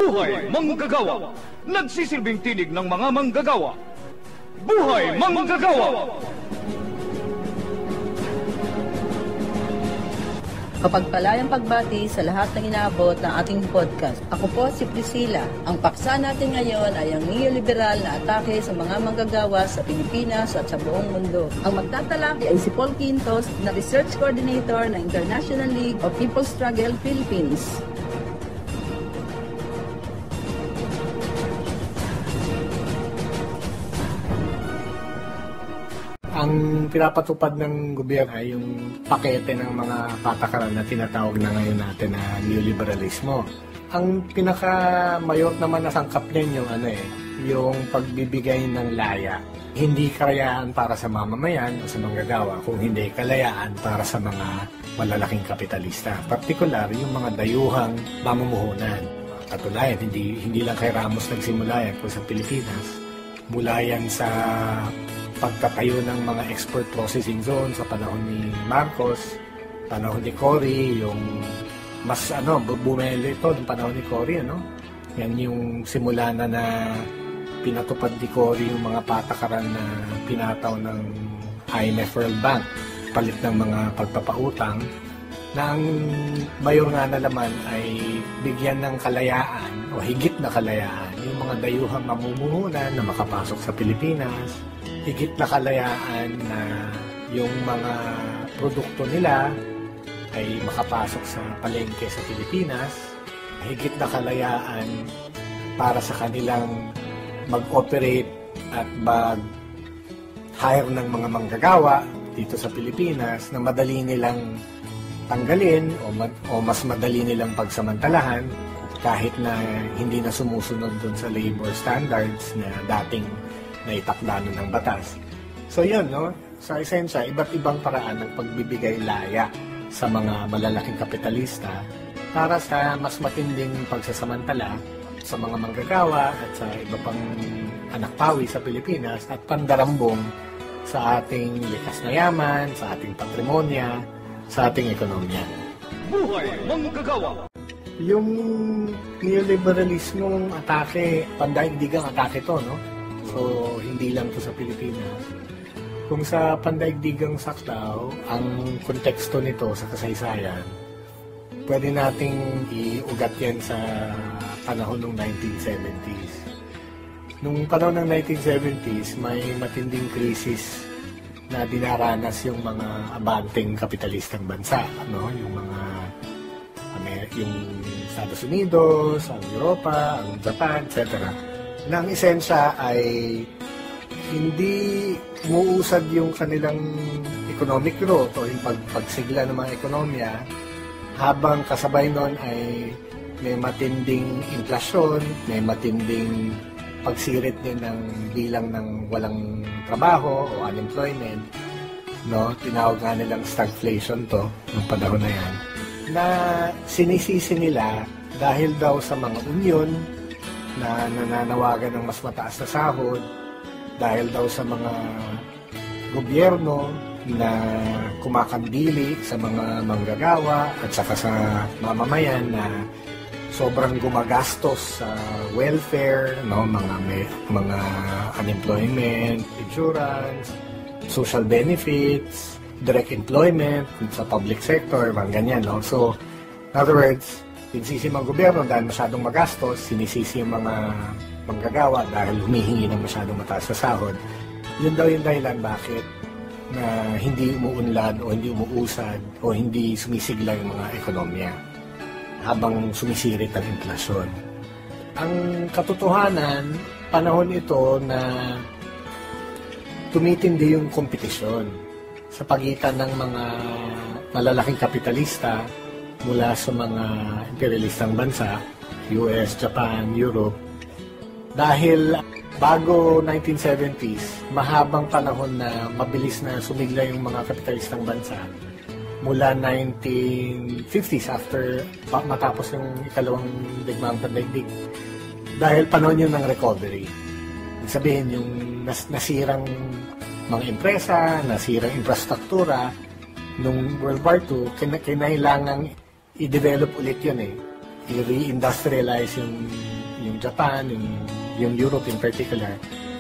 Buhay Manggagawa! Nagsisilbing tinig ng mga manggagawa. Buhay Manggagawa! Kapagpalayang pagbati sa lahat ng inaabot ng ating podcast. Ako po si Priscilla. Ang paksa natin ngayon ay ang neoliberal na atake sa mga manggagawa sa Pilipinas at sa buong mundo. Ang magtatalak ay si Paul Quintos, na Research Coordinator ng International League of People's Struggle Philippines. Ang pinapatupad ng gobyerno ay yung pakete ng mga patakaran na tinatawag na ngayon natin na neoliberalismo. Ang pinaka-mayor naman na sangkap niyan yung pagbibigay ng laya. Hindi kalayaan para sa mamamayan o sa manggagawa, kung hindi kalayaan para sa mga malalaking kapitalista. Partikular, yung mga dayuhang mamumuhunan. Katunayan, hindi lang kay Ramos nagsimula yan, kung sa Pilipinas. Mula yan sa pagtatayo ng mga export processing zone sa panahon ni Marcos, panahon ni Cory, yung mas bumeli ito ng panahon ni Cory, Yan yung simula na pinatupad ni Cory yung mga patakaran na pinataw ng IMF World Bank, palit ng mga pagpapautang, na ang mayor nga na naman ay bigyan ng kalayaan o higit na kalayaan yung mga dayuhang mamumuhunan na makapasok sa Pilipinas, higit na kalayaan na yung mga produkto nila ay makapasok sa palengke sa Pilipinas, higit na kalayaan para sa kanilang mag-operate at mag-hire ng mga manggagawa dito sa Pilipinas na madali nilang tanggalin o mas madali nilang pagsamantalahan kahit na hindi na sumusunod dun sa labor standards na dating naitakda ng batas. So yun, sa esensya, iba't ibang paraan ng pagbibigay laya sa mga malalaking kapitalista para sa mas matinding pagsasamantala sa mga manggagawa at sa iba pang anak-pawi sa Pilipinas at pandarambong sa ating likas na yaman, sa ating patrimonya, sa ating ekonomiya. Buhay Manggagawa! Yung neoliberalismong atake, pandaigdigang atake to, So, hindi lang to sa Pilipinas. Kung sa pandaigdigang saklaw, ang konteksto nito sa kasaysayan, pwede nating iugat yan sa panahon ng 1970s. Nung panahon ng 1970s, may matinding krisis na dinaranas yung mga abanteng kapitalistang bansa, yung Estados Unidos, ang Europa, ang Japan, etc. Na ang esensya ay hindi umuusad yung kanilang economic growth o yung pagsigla ng mga ekonomiya, habang kasabay nun ay may matinding inflasyon, may matinding pagsirit din ng bilang ng walang trabaho o unemployment, tinawag nga nilang stagflation to ng panahon na yan, na sinisisi nila dahil daw sa mga union na nananawagan ng mas mataas na sahod, dahil daw sa mga gobyerno na kumakandili sa mga manggagawa at saka sa mamamayan na sobrang gumagastos sa welfare, mga unemployment, insurance, social benefits, direct employment sa public sector, mga ganyan, So, in other words, sinisisi mga gobyerno dahil masyadong magastos, sinisisi yung mga manggagawa dahil humihingi ng masyadong mataas na sahod. Yun daw yung dahilan bakit na hindi umuunlad o hindi umuusad o hindi sumisigla yung mga ekonomiya habang sumisirit ang inflasyon. Ang katotohanan, panahon ito na tumitindi yung kompetisyon sa pagitan ng mga malalaking kapitalista mula sa mga imperialistang bansa, US, Japan, Europe. Dahil bago 1970s, mahabang panahon na mabilis na sumigla yung mga kapitalistang bansa. Mula 1950s, after matapos yung ikalawang digmaang pandaigdig. Dahil panahon yun ng recovery. Ibig sabihin, yung nasirang mga empresa, nasirang infrastruktura, nung World War II, kinailangang i-develop ulit yun I-reindustrialize yung Japan, yung Europe in particular.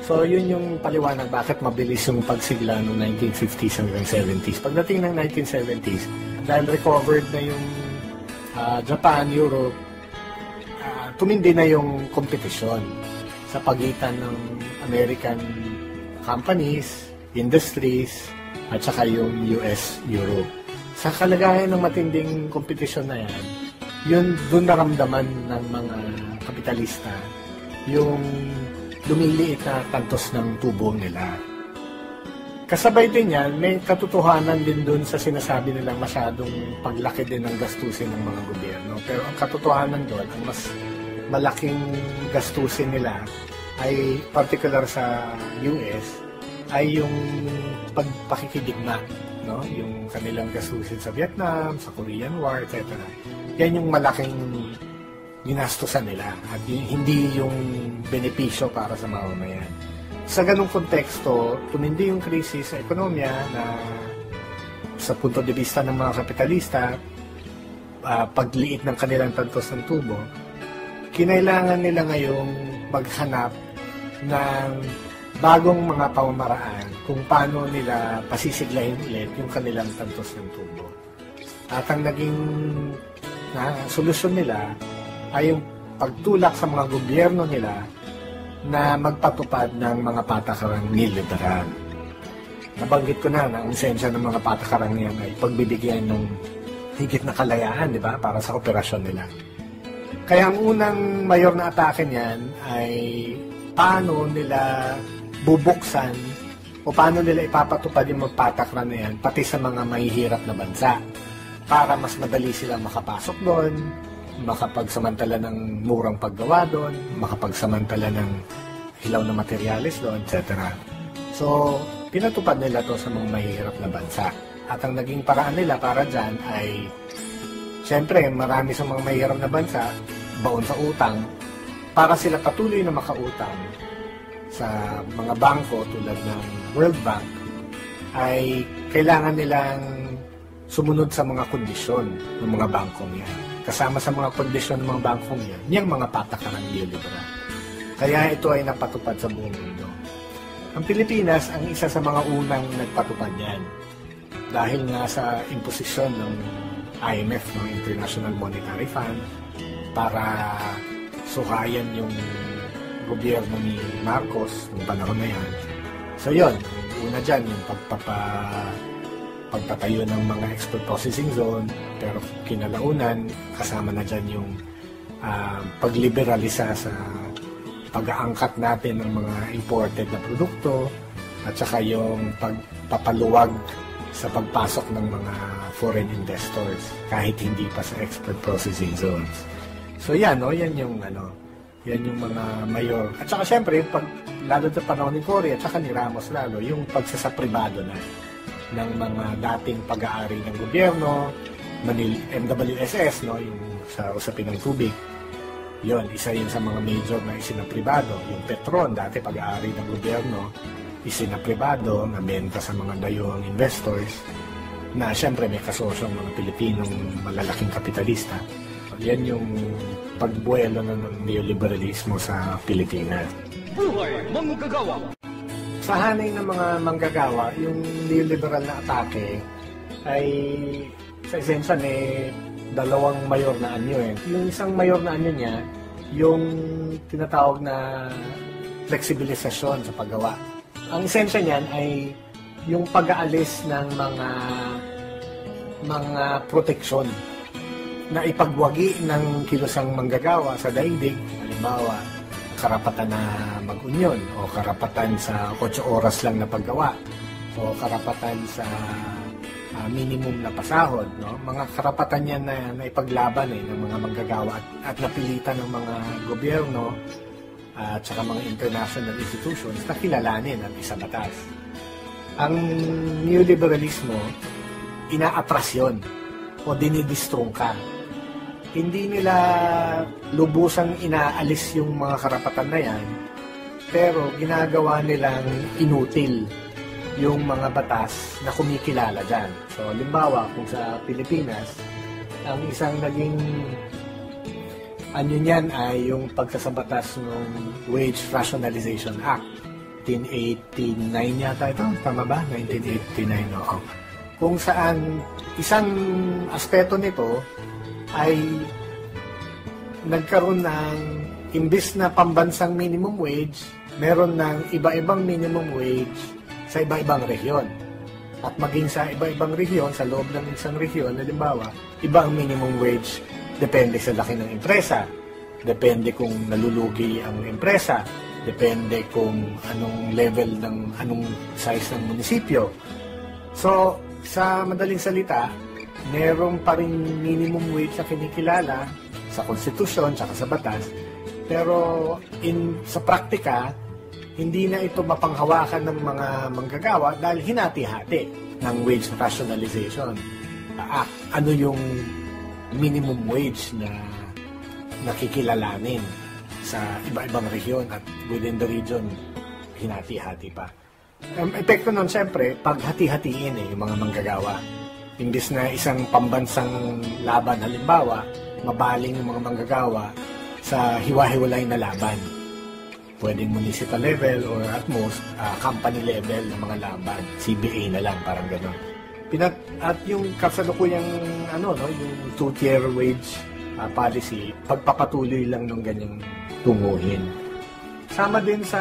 So, yun yung paliwanag bakit mabilis yung pagsigla noong 1950s hanggang 70s. Pagdating ng 1970s, dahil recovered na yung Japan, Europe, tumindi na yung kompetisyon sa pagitan ng American companies, industries, at saka yung US, Europe. Sa kalagayan ng matinding kompetisyon na yan, yun doon naramdaman ng mga kapitalista yung lumiliit na kantos ng tubo nila. Kasabay din yan, may katotohanan din doon sa sinasabi nilang masyadong paglaki din ng gastusin ng mga gobyerno. Pero ang katotohanan doon, ang mas malaking gastusin nila ay particular sa US ay yung pagpakikidigma, no? Yung kanilang gastusin sa Vietnam, sa Korean War, etc. Yan yung malaking ginastusan nila at hindi yung benepisyo para sa mamamayan. Sa ganung konteksto, tumindi yung krisis sa ekonomiya na sa punto de vista ng mga kapitalista, pagliit ng kanilang tantos ng tubo, kinailangan nila ngayong maghanap ng bagong mga pamamaraan kung paano nila pasisiglahin ulit yung kanilang tantos ng tubo. At ang naging solusyon nila ay yung pagtulak sa mga gobyerno nila na magpatupad ng mga patakarang niliberal. Nabanggit ko na ang esensya ng mga patakarang yan ay pagbibigyan ng higit na kalayaan, di ba, para sa operasyon nila. Kaya ang unang mayor na atake niyan ay paano nila bubuksan o paano nila ipapatupad yung magpatakran na yan pati sa mga mahihirap na bansa para mas madali silang makapasok doon, makapagsamantala ng murang paggawa doon, makapagsamantala ng hilaw na materyales doon, etc. So, pinatupad nila to sa mga mahihirap na bansa. At ang naging paraan nila para dyan ay, siyempre, marami sa mga mahihirap na bansa, baon sa utang, para sila patuloy na makautang sa mga bangko tulad ng World Bank, ay kailangan nilang sumunod sa mga kondisyon ng mga bangkong yan. Kasama sa mga kondisyon ng mga bangkong yan, yung mga patakarang neoliberal. Kaya ito ay napatupad sa buong mundo. Ang Pilipinas ang isa sa mga unang nagpatupad yan. Dahil nga sa imposisyon ng IMF, ng International Monetary Fund, para suhayan yung gobyerno ni Marcos noong panahon na yan. So yun, una dyan yung pagtatayo ng mga export processing zone, pero kinalaunan, kasama na dyan yung pagliberalisa sa pag-aangkat natin ng mga imported na produkto at saka yung pagpapaluwag sa pagpasok ng mga foreign investors kahit hindi pa sa export processing zones. So yan, no? Yan yung mga mayor. At saka syempre, lalo sa panahon ni Cory at saka ni Ramos lalo, yung pagsasapribado na ng mga dating pag-aari ng gobyerno, MWSS, no? Yung sa usapin ng tubig. Yun, isa yun sa mga major na isinapribado. Yung Petron, dati pag-aari ng gobyerno, isinapribado, nabenta sa mga dayuhang investors, na syempre may kasosyong mga Pilipinong malalaking kapitalista. Yan yung pagbuelo ng neoliberalismo sa Pilipinas. Buhay manggagawa! Sa hanay ng mga manggagawa, yung neoliberal na atake ay sa esensya dalawang mayor na anyo eh. Yung isang mayor na anyo niya, yung tinatawag na fleksibilisasyon sa paggawa. Ang esensya niyan ay yung pag-aalis ng mga proteksyon na ipagwagi ng kilusang manggagawa sa daigdig, halimbawa, karapatan na mag-union o karapatan sa 8 oras lang na paggawa o karapatan sa minimum na pasahod, no? Mga karapatan yan na ipaglaban ng mga manggagawa at napilitan ng mga gobyerno at saka mga international institutions na kilalanin at isabatas. Ang neoliberalismo, inaatras yun o dinidistrungka. Hindi nila lubusang inaalis yung mga karapatan na yan, pero ginagawa nilang inutil yung mga batas na kumikilala dyan. So, halimbawa, kung sa Pilipinas, ang isang naging Ano niyan ay yung pagsasabatas ng Wage Rationalization Act. 1989 yata ito, tama ba? 1989, oo. Kung saan isang aspeto nito ay nagkaroon ng, imbis na pambansang minimum wage, meron ng iba-ibang minimum wage sa iba-ibang rehiyon. At maging sa iba-ibang rehiyon, sa loob ng isang rehiyon, halimbawa, iba ang minimum wage, depende sa laki ng empresa, depende kung nalulugi ang empresa, depende kung anong level ng, anong size ng munisipyo. So, sa madaling salita, meron pa rin minimum wage na kinikilala sa konstitusyon tsaka sa batas, pero sa praktika, hindi na ito mapanghawakan ng mga manggagawa dahil hinati-hati ng wage rationalization. Ano yung minimum wage na nakikilalanin sa iba-ibang rehiyon at within the region, hinati-hati pa. Ang epekto nun, siyempre, paghati-hatiin yung mga manggagawa. Imbis na isang pambansang laban, halimbawa, mabaling yung mga manggagawa sa hiwa-hiwalay na laban. Pwedeng municipal level or at most company level ng mga laban. CBA na lang, parang gano'n. At yung kasalukuyang yung two-tier wage policy, pagpapatuloy lang ng ganyang tunguhin. Sama din sa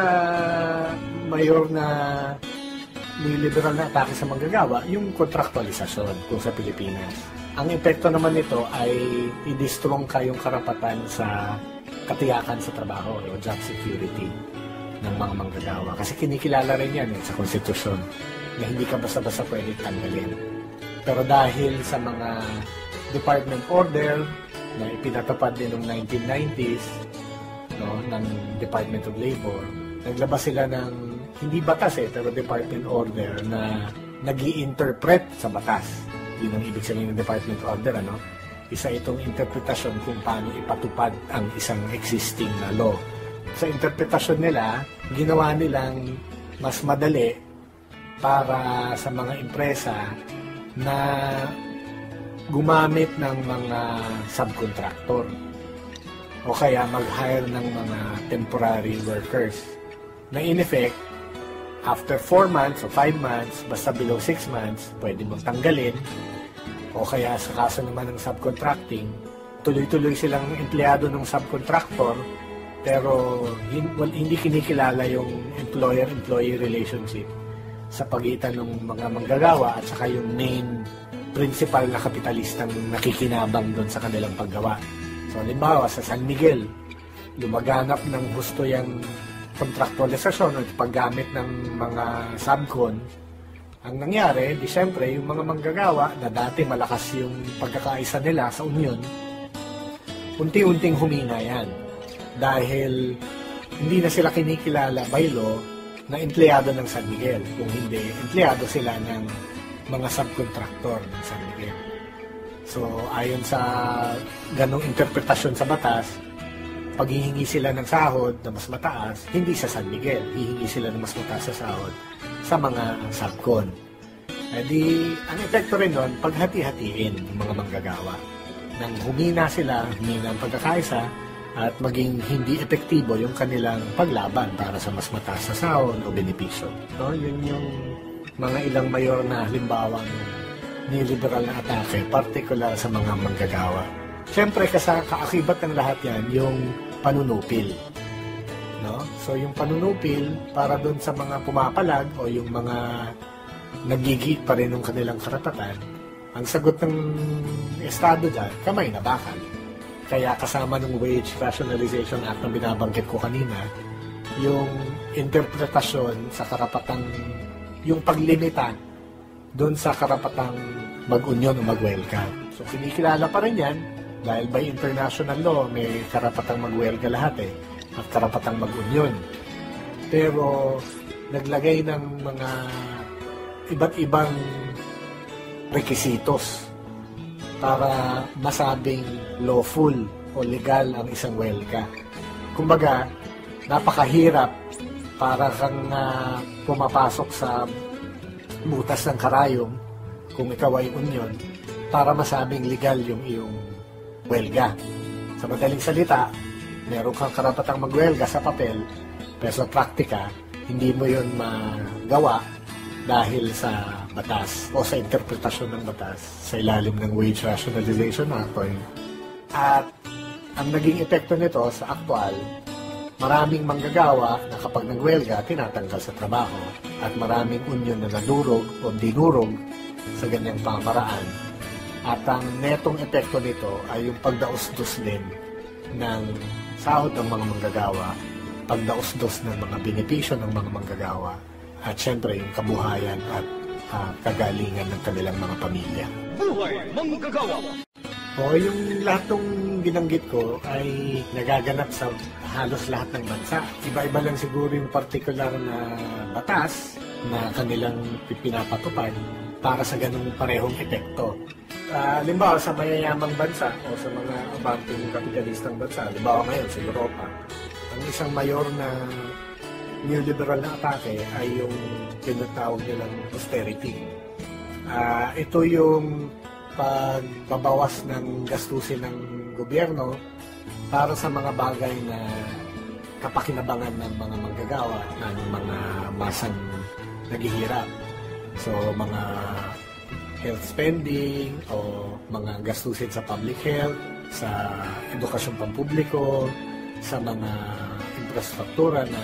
mayor na neoliberal na atake sa manggagawa, yung kontraktualisasyon kung sa Pilipinas. Ang epekto naman nito ay i-distrong yung karapatan sa katiyakan sa trabaho o job security ng mga manggagawa. Kasi kinikilala rin yan sa konstitusyon na hindi ka basta-basta pwede tanggalin. Pero dahil sa mga department order na ipinatupad din noong 1990s ng Department of Labor, naglabas sila ng hindi batas pero department order na nag-i-interpret sa batas. Yun ang ibig sabihin ng department order, isa itong interpretasyon kung paano ipatupad ang isang existing na law. Sa interpretasyon nila, ginawa nilang mas madali para sa mga empresa na gumamit ng mga subcontractor o kaya mag-hire ng mga temporary workers na in effect, after 4 months o 5 months, basta below 6 months, pwede mong tanggalin. O kaya sa kaso naman ng subcontracting, tuloy-tuloy silang empleyado ng subcontractor, pero hindi kinikilala yung employer-employee relationship sa pagitan ng mga manggagawa at saka yung main principal na kapitalistang nakikinabang doon sa kanilang paggawa. So, halimbawa, sa San Miguel, lumaganap ng gusto yung kontraktualisasyon o paggamit ng mga subcon. Ang nangyari, siyempre, yung mga manggagawa na dati malakas yung pagkakaisa nila sa union, unti-unting humina yan. Dahil hindi na sila kinikilala by law na empleyado ng San Miguel. Kung hindi, empleyado sila ng mga subcontractor ng San Miguel. So, ayon sa ganong interpretasyon sa batas, pag hihingi sila ng sahod na mas mataas, hindi sa San Miguel, hihingi sila ng mas mataas sa sahod sa mga subcon. Ang epekto rin nun, paghati-hatiin ng mga manggagawa. Nang humina sila, humina ang pagkakaisa, at maging hindi epektibo yung kanilang paglaban para sa mas mataas na sahod o benepisyo. Yun yung mga ilang mayor na halimbawa ng neoliberal na atake, particular sa mga manggagawa. Siyempre, kaakibat ng lahat yan, yung panunupil. So, yung panunupil, para doon sa mga pumapalag o yung mga nagigit pa rin ng kanilang karapatan, ang sagot ng Estado dyan, kamay na bakal. Kaya kasama ng Wage Rationalization Act na binabanggit ko kanina, yung interpretasyon sa karapatang, yung paglimita doon sa karapatang mag-union o mag-welcome. So, kinikilala pa rin yan, dahil by international law, may karapatang mag-welga lahat at karapatang mag-union. Pero, naglagay ng mga iba't ibang rekisitos para masabing lawful o legal ang isang welga. Kumbaga, napakahirap para kang pumapasok sa butas ng karayom kung ikaw ay union para masabing legal yung iyong welga. Sa madaling salita, meron kang karapatang magwelga sa papel, pero sa praktika, hindi mo yun magawa dahil sa batas o sa interpretasyon ng batas sa ilalim ng Wage Rationalization Act. At ang naging epekto nito sa aktual, maraming manggagawa na kapag nagwelga, tinatanggal sa trabaho at maraming union na nadurog o dinurog sa ganyang pamaraan. At ang netong epekto nito ay yung pagdausdos din ng sahod ng mga manggagawa, pagdausdos ng mga benepisyo ng mga manggagawa, at syempre yung kabuhayan at kagalingan ng kanilang mga pamilya. Buhay Manggagawa! O yung lahat ng binanggit ko ay nagaganap sa halos lahat ng bansa. Iba-iba lang siguro yung particular na batas na kanilang pinapatupad para sa ganung parehong epekto. Halimbawa sa mayayamang bansa o sa mga abanting kapitalistang bansa, halimbawa ngayon sa Europa, ang isang mayor na neoliberal na atake ay yung tinatawag nilang austerity. Ito yung pagbabawas ng gastusin ng gobyerno para sa mga bagay na kapakinabangan ng mga manggagawa, ng mga masang naghihirap. So, mga health spending o mga gastusin sa public health, sa edukasyon pampubliko, sa mga infrastruktura na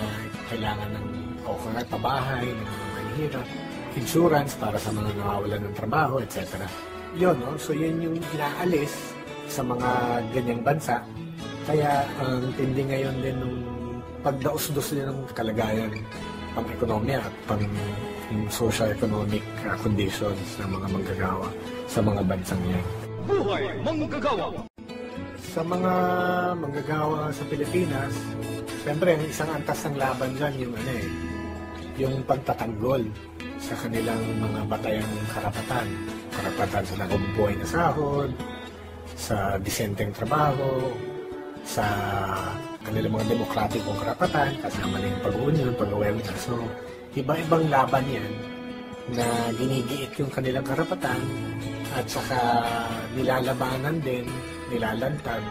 kailangan ng o pabahay ng mga mahihirap, insurance para sa mga nawawalan ng trabaho, etc. Yun, no? So yun yung inaalis sa mga ganyang bansa. Kaya ang tindi ngayon din nung pagdausdos din ng kalagayan pang-ekonomiya at social-economic conditions ng mga manggagawa sa mga bansang yan. Buhay Manggagawa! Sa mga manggagawa sa Pilipinas, siyempre, ang isang antas ng laban dyan yung pagtatanggol sa kanilang mga batayang karapatan sa nakubuhay na sahod, sa disenteng trabaho, sa kanilang mga demokratikong karapatan, kasama na yung pag-union, pag-awareness. So, iba-ibang laban yan na ginigiit yung kanilang karapatan at saka nilalabanan din, nilalantad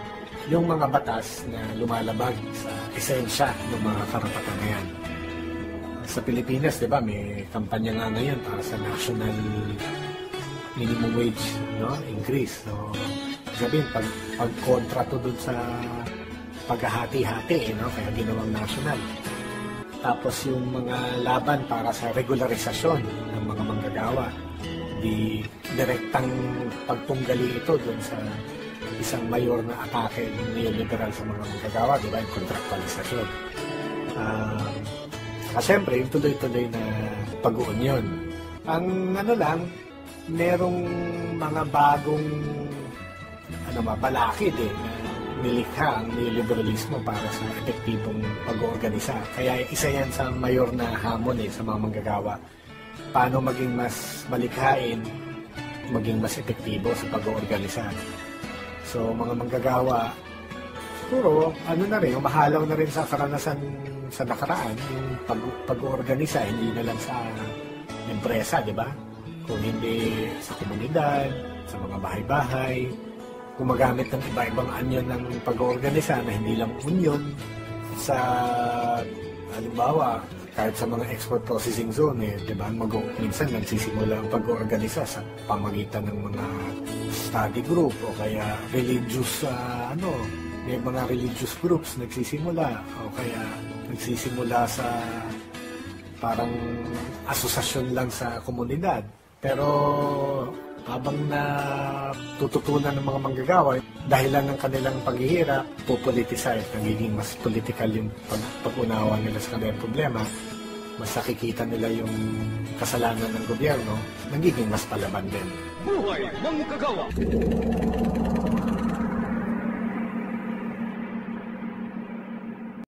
yung mga batas na lumalabag sa esensya ng mga karapatan na yan. Sa Pilipinas, di ba, may kampanya nga ngayon para sa national minimum wage, no, increase. So, sabihin, pag-kontra to dun sa paghahati-hati, no, kaya ginawang national. Tapos yung mga laban para sa regularisasyon ng mga manggagawa, di direktang pagtunggali ito dun sa isang mayor na atake ng neoliberal sa mga manggagawa, di ba, yung contractualisasyon. Siyempre, yung tuloy-tuloy na pag-uunyon. Ang merong mga bagong balakid na nilikha ang neoliberalismo para sa epektibong pag-oorganisa. Kaya isa yan sa mayor na hamon sa mga manggagawa. Paano maging mas malikhain, maging mas epektibo sa pag-oorganisa. So, mga manggagawa, siguro, mahalaw na rin sa karanasan sa nakaraan, yung pag-oorganisa, hindi na lang sa empresa, di ba? Kung hindi sa komunidad, sa mga bahay-bahay, gumagamit ng iba-ibang anyo ng pag-oorganisa na hindi lang union sa, halimbawa, kahit sa mga export processing zone, di ba? Minsan nagsisimula ang pag-oorganisa sa pamagitan ng mga study group o kaya religious, may mga religious groups nagsisimula o kaya nagsisimula sa parang asosasyon lang sa komunidad. Pero habang natututunan ng mga manggagawa, dahilan ng kanilang paghihirap, pupoliticize, nagiging mas political yung pag-unawa nila sa kanilang problema, mas nakikita nila yung kasalanan ng gobyerno, nagiging mas palaban din. Buhay Manggagawa!